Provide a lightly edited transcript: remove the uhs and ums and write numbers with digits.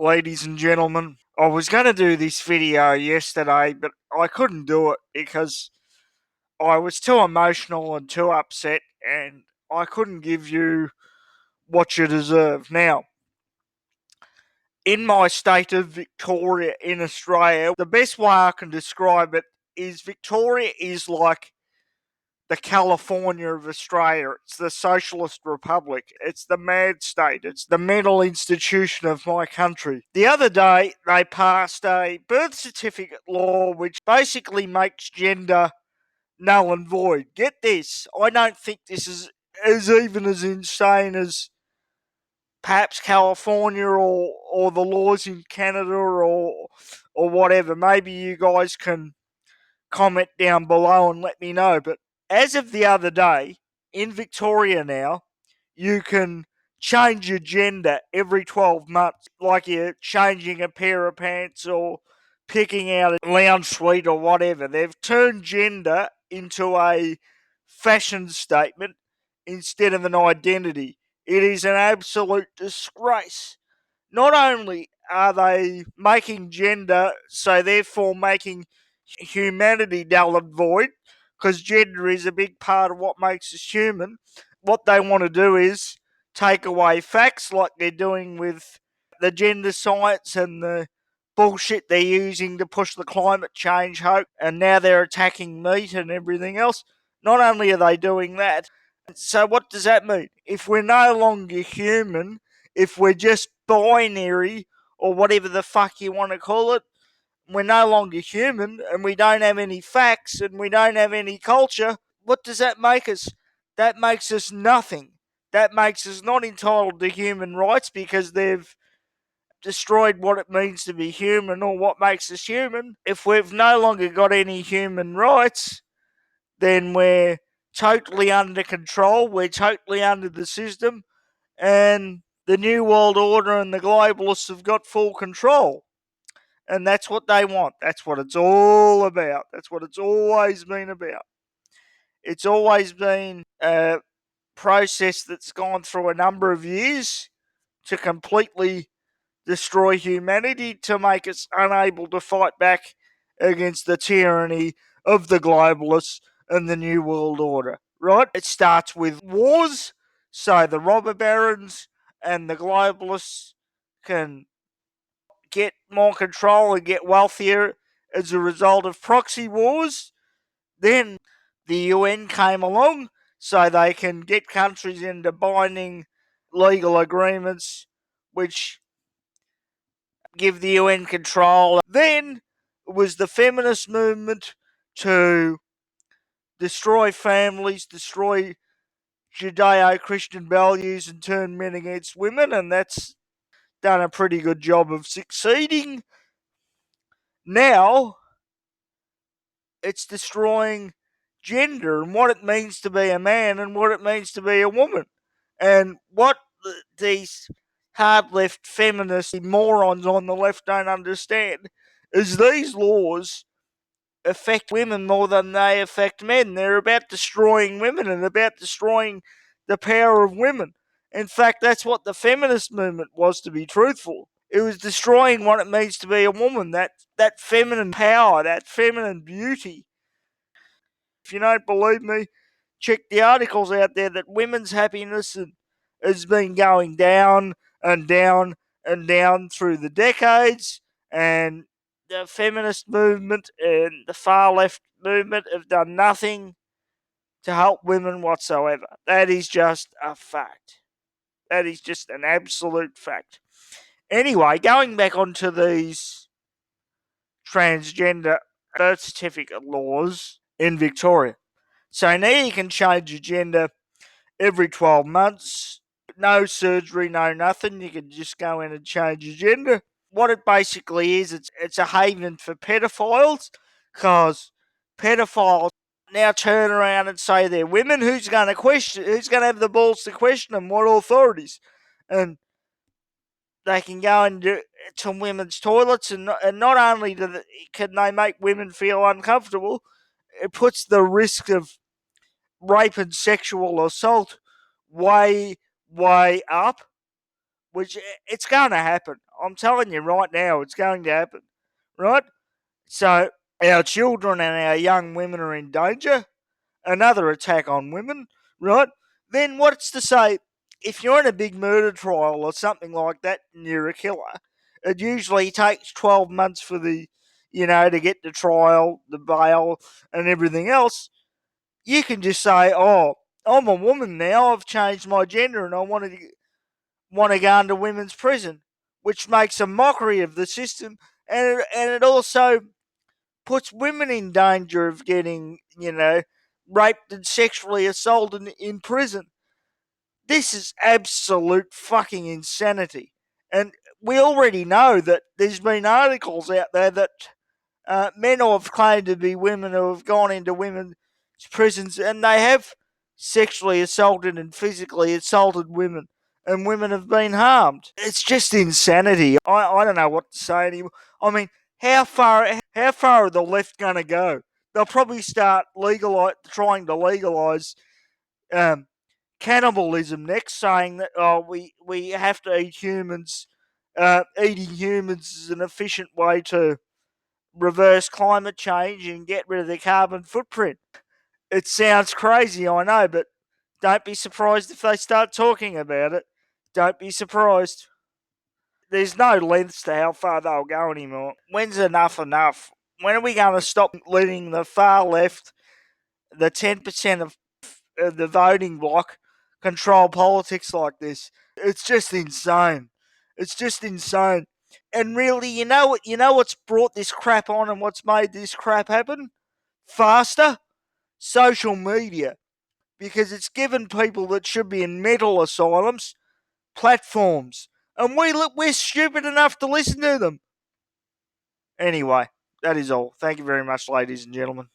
ladies and gentlemen. I was going to do this video yesterday, but I couldn't do it because I was too emotional and too upset, and I couldn't give you what you deserve. Now, in my state of Victoria in Australia, the best way I can describe it is Victoria is like the California of Australia. It's the Socialist Republic. It's the mad state. It's the mental institution of my country. The other day, they passed a birth certificate law which basically makes gender null and void. Get this, I don't think this is even as insane as perhaps California or the laws in Canada or whatever. Maybe you guys can comment down below and let me know. But as of the other day, in Victoria now, you can change your gender every 12 months, like you're changing a pair of pants or picking out a lounge suite or whatever. They've turned gender into a fashion statement instead of an identity. It is an absolute disgrace. Not only are they making gender, so therefore making humanity null and void, because gender is a big part of what makes us human. What they want to do is take away facts, like they're doing with the gender science and the bullshit they're using to push the climate change hoax, and now they're attacking meat and everything else. Not only are they doing that, so what does that mean? If we're no longer human, if we're just binary, or whatever the fuck you want to call it, we're no longer human and we don't have any facts and we don't have any culture, what does that make us? That makes us nothing. That makes us not entitled to human rights because they've destroyed what it means to be human or what makes us human. If we've no longer got any human rights, then we're totally under control, we're totally under the system, and the New World Order and the globalists have got full control. And that's what they want. That's what it's all about. That's what it's always been about. It's always been a process that's gone through a number of years to completely destroy humanity, to make us unable to fight back against the tyranny of the globalists and the New World Order. Right? It starts with wars, so the robber barons and the globalists can get more control and get wealthier as a result of proxy wars. Then the UN came along so they can get countries into binding legal agreements which give the UN control. Then it was the feminist movement to destroy families, destroy Judeo-Christian values and turn men against women, and that's done a pretty good job of succeeding. Now it's destroying gender and what it means to be a man and what it means to be a woman. And what these hard left feminist morons on the left don't understand is these laws affect women more than they affect men. They're about destroying women and about destroying the power of women. In fact, that's what the feminist movement was, to be truthful. It was destroying what it means to be a woman, that feminine power, that feminine beauty. If you don't believe me, check the articles out there that women's happiness has been going down and down and down through the decades, and the feminist movement and the far left movement have done nothing to help women whatsoever. That is just a fact. That is just an absolute fact. Anyway, going back onto these transgender birth certificate laws in Victoria. So now you can change your gender every 12 months. No surgery, no nothing. You can just go in and change your gender. What it basically is, it's a haven for pedophiles, because pedophiles now turn around and say they're women. Who's going to have the balls to question them? What authorities? And they can go into women's toilets, and not only can they make women feel uncomfortable, it puts the risk of rape and sexual assault way, way up. which it's going to happen. I'm telling you right now, it's going to happen, right? So our children and our young women are in danger. Another attack on women, right? Then what's to say if you're in a big murder trial or something like that and you're a killer, it usually takes 12 months for to get the trial, the bail, and everything else. You can just say, oh, I'm a woman now, I've changed my gender and I want to go into women's prison, which makes a mockery of the system, and it also puts women in danger of getting, raped and sexually assaulted in prison. This is absolute fucking insanity. And we already know that there's been articles out there that men who have claimed to be women who have gone into women's prisons and they have sexually assaulted and physically assaulted women, and women have been harmed. It's just insanity. I don't know what to say anymore. I mean, how far are the left going to go? They'll probably start trying to legalize um, cannibalism next, saying that we have to eat humans. Eating humans is an efficient way to reverse climate change and get rid of the carbon footprint. It sounds crazy, I know, but don't be surprised if they start talking about it. Don't be surprised. There's no lengths to how far they'll go anymore. When's enough enough? When are we going to stop letting the far left, the 10% of the voting bloc, control politics like this? It's just insane. It's just insane. And really, what's brought this crap on and what's made this crap happen faster? Social media, because it's given people that should be in mental asylums platforms, and we're stupid enough to listen to them. Anyway, that is all. Thank you very much, ladies and gentlemen.